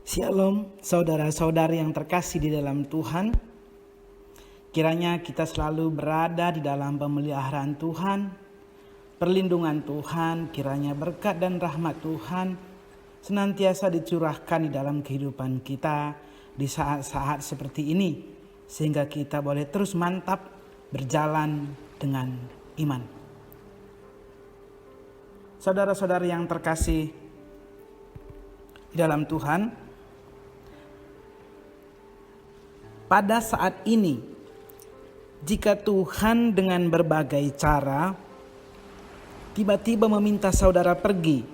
Shalom saudara-saudari yang terkasih di dalam Tuhan. Kiranya kita selalu berada di dalam pemeliharaan Tuhan, perlindungan Tuhan. Kiranya berkat dan rahmat Tuhan senantiasa dicurahkan di dalam kehidupan kita di saat-saat seperti ini, sehingga kita boleh terus mantap berjalan dengan iman. Saudara-saudari yang terkasih di dalam Tuhan, pada saat ini, jika Tuhan dengan berbagai cara tiba-tiba meminta saudara pergi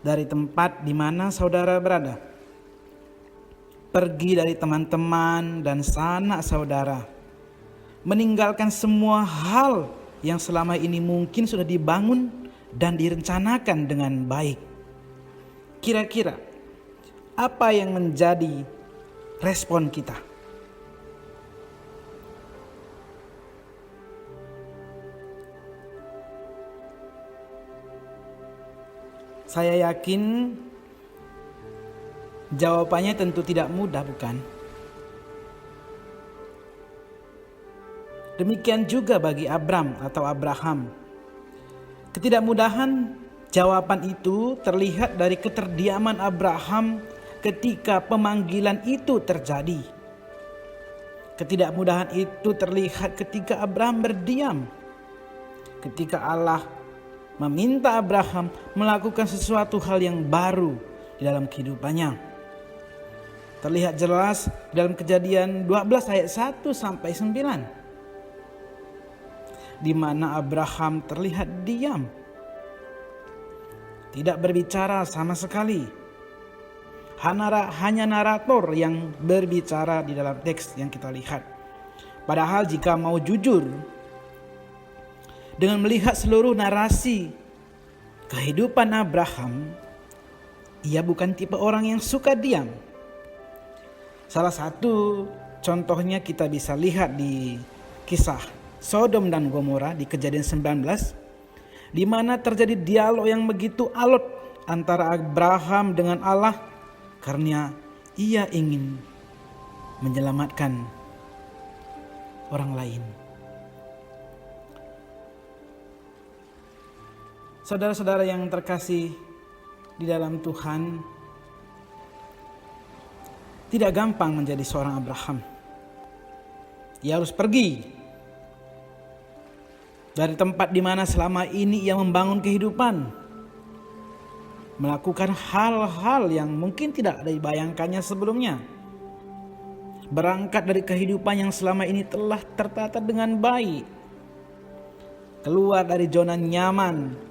dari tempat di mana saudara berada, pergi dari teman-teman dan sanak saudara, meninggalkan semua hal yang selama ini mungkin sudah dibangun dan direncanakan dengan baik. Kira-kira apa yang menjadi respon kita? Saya yakin jawabannya tentu tidak mudah, bukan? Demikian juga bagi Abraham. Ketidakmudahan jawaban itu terlihat dari keterdiaman Abraham ketika pemanggilan itu terjadi. Ketidakmudahan itu terlihat ketika Abraham berdiam, ketika Allah meminta Abraham melakukan sesuatu hal yang baru di dalam kehidupannya. Terlihat jelas dalam Kejadian 12 ayat 1 sampai 9. Di mana Abraham terlihat diam, tidak berbicara sama sekali. Hanya narator yang berbicara di dalam teks yang kita lihat. Padahal jika mau jujur, dengan melihat seluruh narasi kehidupan Abraham, ia bukan tipe orang yang suka diam. Salah satu contohnya kita bisa lihat di kisah Sodom dan Gomora di Kejadian 19, di mana terjadi dialog yang begitu alot antara Abraham dengan Allah karena ia ingin menyelamatkan orang lain. Saudara-saudara yang terkasih di dalam Tuhan, tidak gampang menjadi seorang Abraham. Ia harus pergi dari tempat di mana selama ini ia membangun kehidupan, melakukan hal-hal yang mungkin tidak dibayangkannya sebelumnya. Berangkat dari kehidupan yang selama ini telah tertata dengan baik, keluar dari zona nyaman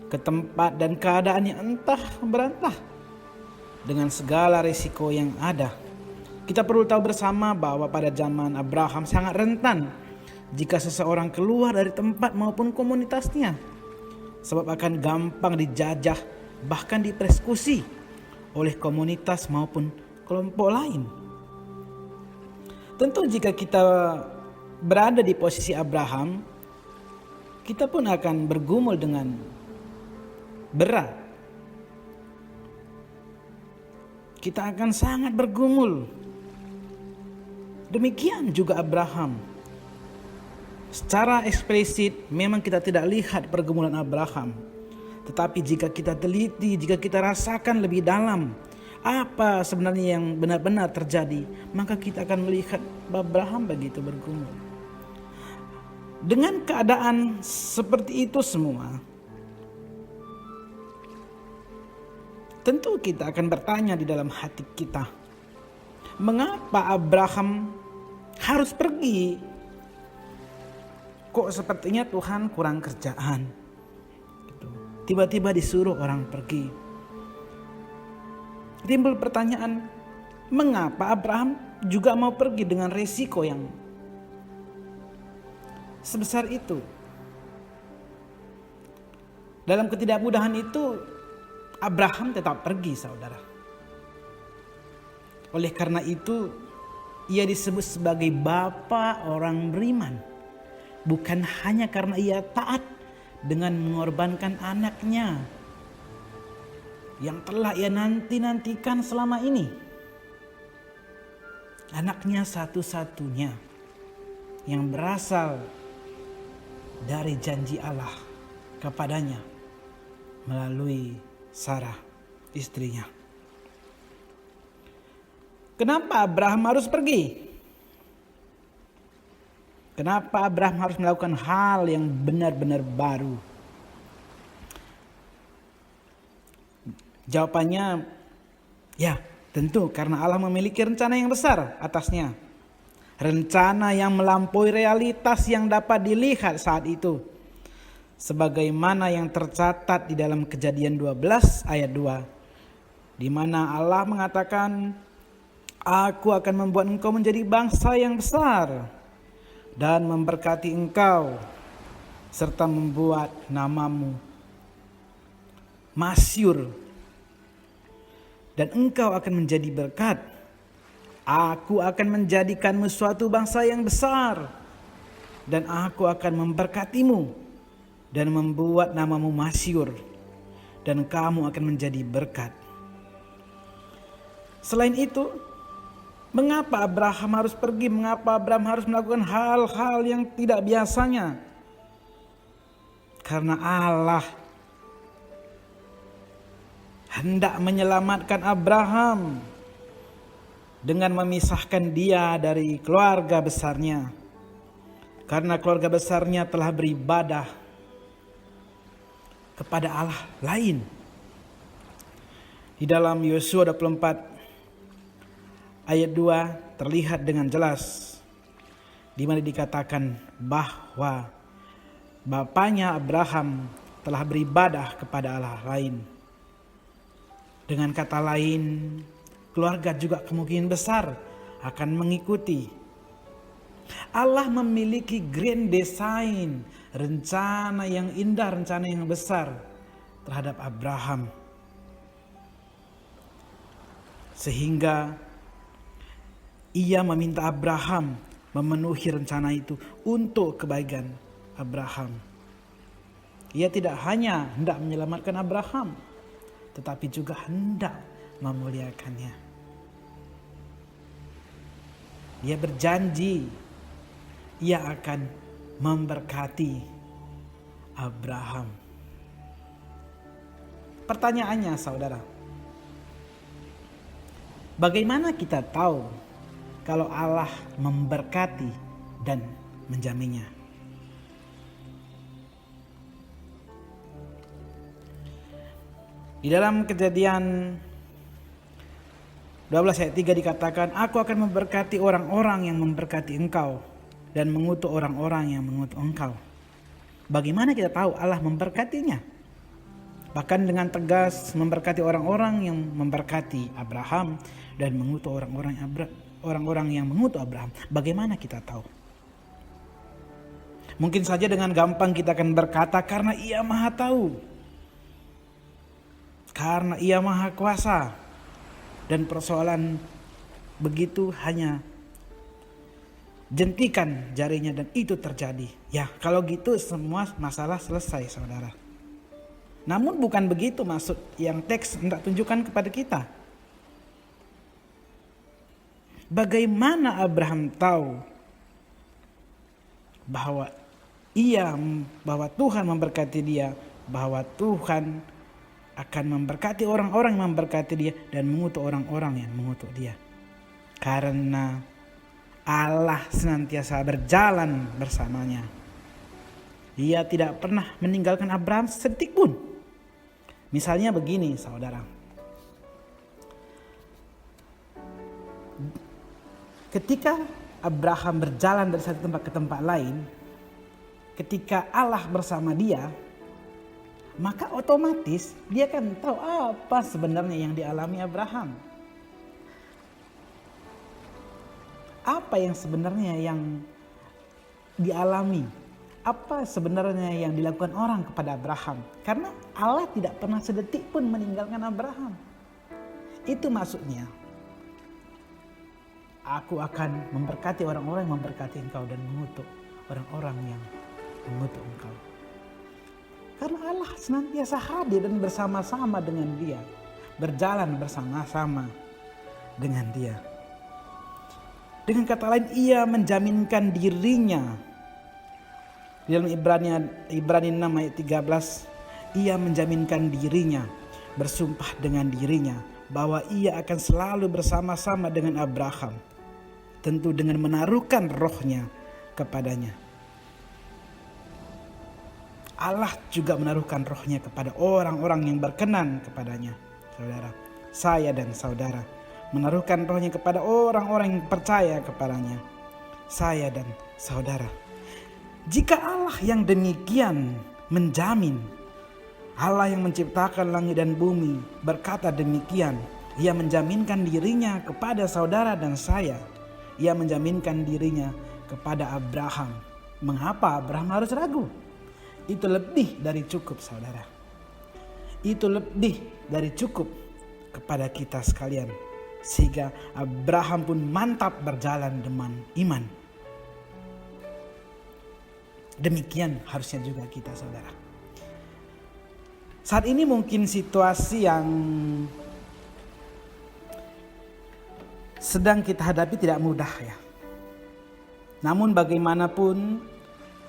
ke tempat dan keadaan yang entah berantah dengan segala risiko yang ada. Kita perlu tahu bersama bahwa pada zaman Abraham sangat rentan jika seseorang keluar dari tempat maupun komunitasnya, sebab akan gampang dijajah bahkan dipersekusi oleh komunitas maupun kelompok lain. Tentu jika kita berada di posisi Abraham, kita pun akan bergumul dengan berat. Kita akan sangat bergumul. Demikian juga Abraham. Secara eksplisit memang kita tidak lihat pergumulan Abraham. Tetapi jika kita teliti, jika kita rasakan lebih dalam apa sebenarnya yang benar-benar terjadi, maka kita akan melihat Abraham begitu bergumul. Dengan keadaan seperti itu semua, tentu kita akan bertanya di dalam hati kita, mengapa Abraham harus pergi? Kok sepertinya Tuhan kurang kerjaan? Tiba-tiba disuruh orang pergi. Timbul pertanyaan, mengapa Abraham juga mau pergi dengan resiko yang sebesar itu? Dalam ketidakmudahan itu, Abraham tetap pergi, saudara. Oleh karena itu, ia disebut sebagai bapa orang beriman. Bukan hanya karena ia taat dengan mengorbankan anaknya yang telah ia nanti-nantikan selama ini. anaknya satu-satunya yang berasal dari janji Allah kepadanya melalui Sarah, istrinya. Kenapa Abraham harus pergi? Kenapa Abraham harus melakukan hal yang benar-benar baru? Jawabannya, ya tentu karena Allah memiliki rencana yang besar atasnya. Rencana yang melampaui realitas yang dapat dilihat saat itu. Sebagaimana yang tercatat di dalam Kejadian 12 ayat 2. Di mana Allah mengatakan, "Aku akan membuat engkau menjadi bangsa yang besar dan memberkati engkau, serta membuat namamu masyhur, dan engkau akan menjadi berkat. Aku akan menjadikanmu suatu bangsa yang besar, dan aku akan memberkatimu dan membuat namamu masyhur, dan kamu akan menjadi berkat." Selain itu, mengapa Abraham harus pergi? Mengapa Abraham harus melakukan hal-hal yang tidak biasanya? Karena Allah hendak menyelamatkan Abraham dengan memisahkan dia dari keluarga besarnya. Karena keluarga besarnya telah beribadah kepada Allah lain. Di dalam Yosua 24 ayat 2 terlihat dengan jelas di mana dikatakan bahwa bapaknya Abraham telah beribadah kepada Allah lain. Dengan kata lain, keluarga juga kemungkinan besar akan mengikuti. Allah memiliki grand design, rencana yang indah, rencana yang besar terhadap Abraham. Sehingga ia meminta Abraham memenuhi rencana itu untuk kebaikan Abraham. Ia tidak hanya hendak menyelamatkan Abraham, tetapi juga hendak memuliakannya. Dia berjanji ia akan memberkati Abraham. Pertanyaannya, saudara, bagaimana kita tahu kalau Allah memberkati dan menjaminnya? Di dalam Kejadian 12 ayat 3 dikatakan, "Aku akan memberkati orang-orang yang memberkati engkau dan mengutuk orang-orang yang mengutuk engkau." Bagaimana kita tahu Allah memberkatinya? Bahkan dengan tegas memberkati orang-orang yang memberkati Abraham dan mengutuk orang-orang yang mengutuk Abraham. Bagaimana kita tahu? Mungkin saja dengan gampang kita akan berkata, karena Ia Maha Tahu, karena Ia Maha Kuasa, dan persoalan begitu hanya jentikan jarinya dan itu terjadi. Ya, kalau gitu semua masalah selesai, saudara. Namun bukan begitu maksud yang teks hendak tunjukkan kepada kita. Bagaimana Abraham tahu bahwa Tuhan memberkati dia, bahwa Tuhan akan memberkati orang-orang yang memberkati dia dan mengutuk orang-orang yang mengutuk dia? Karena Allah senantiasa berjalan bersamanya. Dia tidak pernah meninggalkan Abraham sedetik pun. Misalnya begini, saudara. Ketika Abraham berjalan dari satu tempat ke tempat lain, ketika Allah bersama dia, maka otomatis dia kan tahu apa sebenarnya yang dialami Abraham. Apa yang sebenarnya yang dialami? Apa sebenarnya yang dilakukan orang kepada Abraham? Karena Allah tidak pernah sedetik pun meninggalkan Abraham. Itu maksudnya. Aku akan memberkati orang-orang yang memberkati engkau dan mengutuk orang-orang yang mengutuk engkau. Karena Allah senantiasa hadir dan bersama-sama dengan dia. Berjalan bersama-sama dengan dia. Dengan kata lain, ia menjaminkan dirinya. Di dalam Ibrani 6 ayat 13, ia menjaminkan dirinya, bersumpah dengan dirinya bahwa ia akan selalu bersama-sama dengan Abraham, tentu dengan menaruhkan rohnya kepadanya. Allah juga menaruhkan rohnya kepada orang-orang yang berkenan kepadanya. Saudara, saya dan saudara menaruhkan rohnya kepada orang-orang yang percaya kepadanya. Saya dan saudara. Jika Allah yang demikian menjamin, Allah yang menciptakan langit dan bumi berkata demikian, ia menjaminkan dirinya kepada saudara dan saya. Ia menjaminkan dirinya kepada Abraham. Mengapa Abraham harus ragu? Itu lebih dari cukup, saudara. Itu lebih dari cukup kepada kita sekalian. Sehingga Abraham pun mantap berjalan dengan iman. Demikian harusnya juga kita, saudara. Saat ini mungkin situasi yang sedang kita hadapi tidak mudah ya. Namun bagaimanapun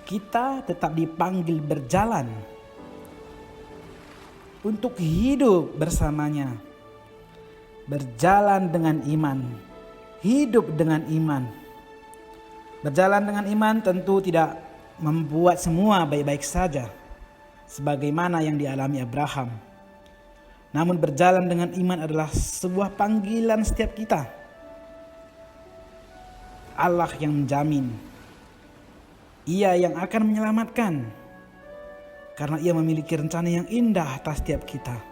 kita tetap dipanggil berjalan untuk hidup bersamanya. Berjalan dengan iman, hidup dengan iman. Berjalan dengan iman tentu tidak membuat semua baik-baik saja, sebagaimana yang dialami Abraham. Namun berjalan dengan iman adalah sebuah panggilan setiap kita. Allah yang menjamin, ia yang akan menyelamatkan, karena ia memiliki rencana yang indah atas setiap kita.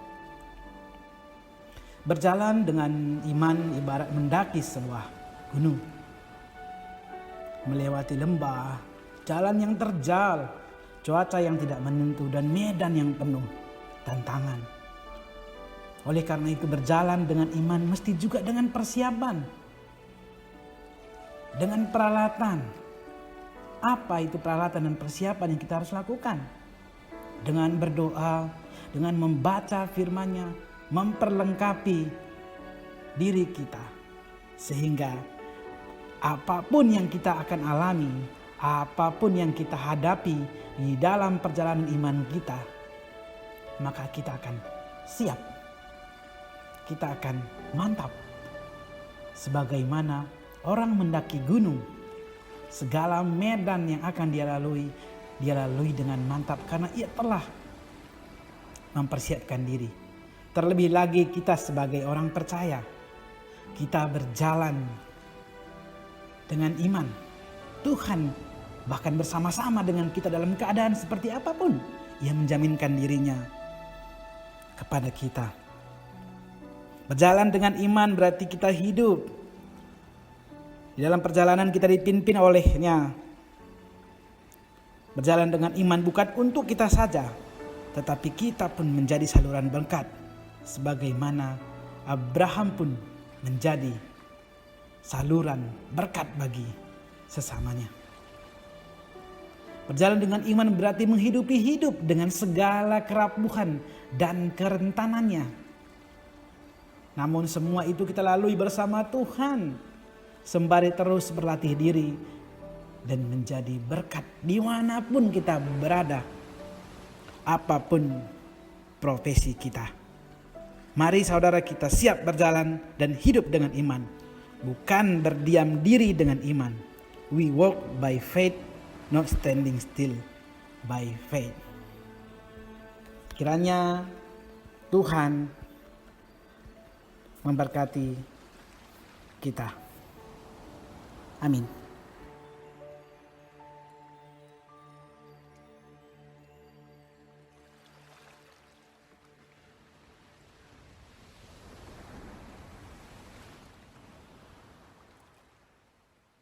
Berjalan dengan iman ibarat mendaki sebuah gunung, melewati lembah, jalan yang terjal, cuaca yang tidak menentu, dan medan yang penuh tantangan. Oleh karena itu berjalan dengan iman mesti juga dengan persiapan, dengan peralatan. Apa itu peralatan dan persiapan yang kita harus lakukan? Dengan berdoa, dengan membaca firman-Nya, memperlengkapi diri kita. Sehingga apapun yang kita akan alami, apapun yang kita hadapi di dalam perjalanan iman kita, maka kita akan siap. Kita akan mantap. Sebagaimana orang mendaki gunung, segala medan yang akan dia lalui dengan mantap karena ia telah mempersiapkan diri. Terlebih lagi kita sebagai orang percaya, kita berjalan dengan iman. Tuhan bahkan bersama-sama dengan kita dalam keadaan seperti apapun, ia menjaminkan dirinya kepada kita. Berjalan dengan iman berarti kita hidup. Di dalam perjalanan kita dipimpin olehnya. Berjalan dengan iman bukan untuk kita saja, tetapi kita pun menjadi saluran berkat. Sebagaimana Abraham pun menjadi saluran berkat bagi sesamanya. Berjalan dengan iman berarti menghidupi hidup dengan segala kerapuhan dan kerentanannya. Namun semua itu kita lalui bersama Tuhan, sembari terus berlatih diri dan menjadi berkat dimanapun kita berada, apapun profesi kita. Mari saudara kita siap berjalan dan hidup dengan iman, bukan berdiam diri dengan iman. We walk by faith, not standing still by faith. Kiranya Tuhan memberkati kita. Amin.